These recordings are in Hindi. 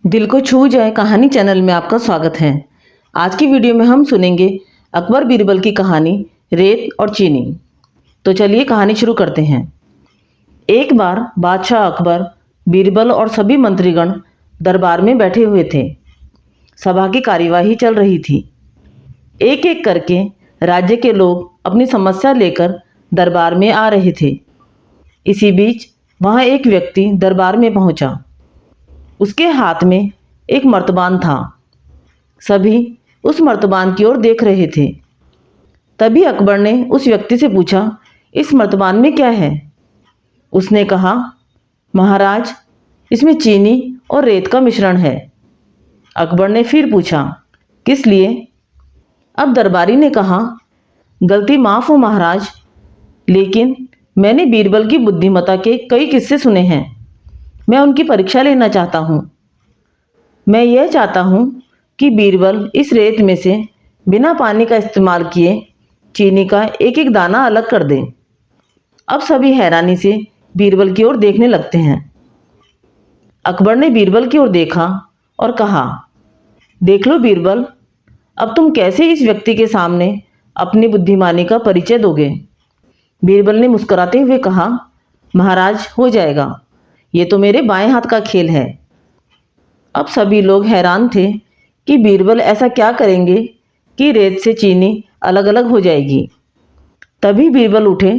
दिल को छू जाए कहानी चैनल में आपका स्वागत है। आज की वीडियो में हम सुनेंगे अकबर बीरबल की कहानी रेत और चीनी। तो चलिए कहानी शुरू करते हैं। एक बार बादशाह अकबर, बीरबल और सभी मंत्रीगण दरबार में बैठे हुए थे। सभा की कार्यवाही चल रही थी। एक एक करके राज्य के लोग अपनी समस्या लेकर दरबार में आ रहे थे। इसी बीच वहाँ एक व्यक्ति दरबार में पहुंचा। उसके हाथ में एक मर्तबान था। सभी उस मर्तबान की ओर देख रहे थे। तभी अकबर ने उस व्यक्ति से पूछा, इस मर्तबान में क्या है? उसने कहा, महाराज, इसमें चीनी और रेत का मिश्रण है। अकबर ने फिर पूछा, किस लिए? अब दरबारी ने कहा, गलती माफ हो महाराज, लेकिन मैंने बीरबल की बुद्धिमत्ता के कई किस्से सुने हैं। मैं उनकी परीक्षा लेना चाहता हूँ। मैं यह चाहता हूँ कि बीरबल इस रेत में से बिना पानी का इस्तेमाल किए चीनी का एक एक दाना अलग कर दें। अब सभी हैरानी से बीरबल की ओर देखने लगते हैं। अकबर ने बीरबल की ओर देखा और कहा, देख लो बीरबल, अब तुम कैसे इस व्यक्ति के सामने अपनी बुद्धिमानी का परिचय दोगे? बीरबल ने मुस्कुराते हुए कहा, महाराज, हो जाएगा। ये तो मेरे बाएं हाथ का खेल है। अब सभी लोग हैरान थे कि बीरबल ऐसा क्या करेंगे कि रेत से चीनी अलग अलग हो जाएगी। तभी बीरबल उठे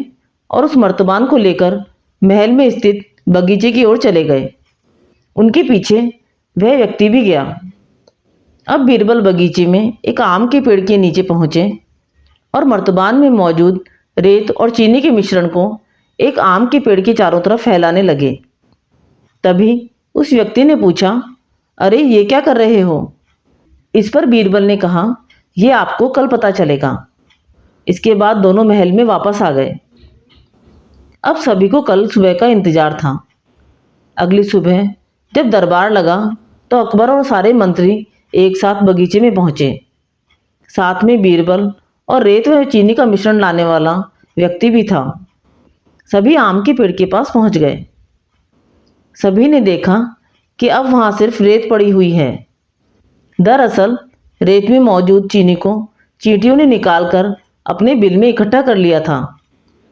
और उस मर्तबान को लेकर महल में स्थित बगीचे की ओर चले गए। उनके पीछे वह व्यक्ति भी गया। अब बीरबल बगीचे में एक आम के पेड़ के नीचे पहुंचे और मर्तबान में मौजूद रेत और चीनी के मिश्रण को एक आम के पेड़ के चारों तरफ फैलाने लगे। तभी उस व्यक्ति ने पूछा, अरे ये क्या कर रहे हो? इस पर बीरबल ने कहा, ये आपको कल पता चलेगा। इसके बाद दोनों महल में वापस आ गए। अब सभी को कल सुबह का इंतजार था। अगली सुबह जब दरबार लगा तो अकबर और सारे मंत्री एक साथ बगीचे में पहुंचे। साथ में बीरबल और रेत व चीनी का मिश्रण लाने वाला व्यक्ति भी था। सभी आम के पेड़ के पास पहुंच गए। सभी ने देखा कि अब वहां सिर्फ रेत पड़ी हुई है। दरअसल रेत में मौजूद चीनी को चींटियों ने निकालकर अपने बिल में इकट्ठा कर लिया था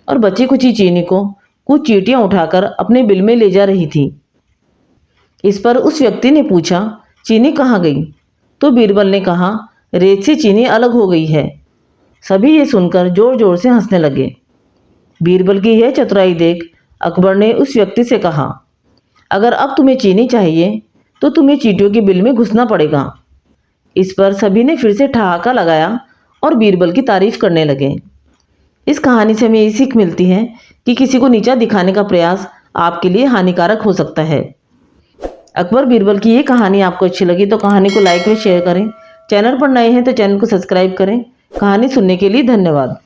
और बची कुची चीनी को कुछ चींटियां उठाकर अपने बिल में ले जा रही थी। इस पर उस व्यक्ति ने पूछा, चीनी कहाँ गई? तो बीरबल ने कहा, रेत से चीनी अलग हो गई है। सभी ये सुनकर जोर जोर से हंसने लगे। बीरबल की यह चतुराई देख अकबर ने उस व्यक्ति से कहा, अगर अब तुम्हें चीनी चाहिए तो तुम्हें चींटियों के बिल में घुसना पड़ेगा। इस पर सभी ने फिर से ठहाका लगाया और बीरबल की तारीफ करने लगे। इस कहानी से हमें ये सीख मिलती है कि किसी को नीचा दिखाने का प्रयास आपके लिए हानिकारक हो सकता है। अकबर बीरबल की ये कहानी आपको अच्छी लगी तो कहानी को लाइक व शेयर करें। चैनल पर नए हैं तो चैनल को सब्सक्राइब करें। कहानी सुनने के लिए धन्यवाद।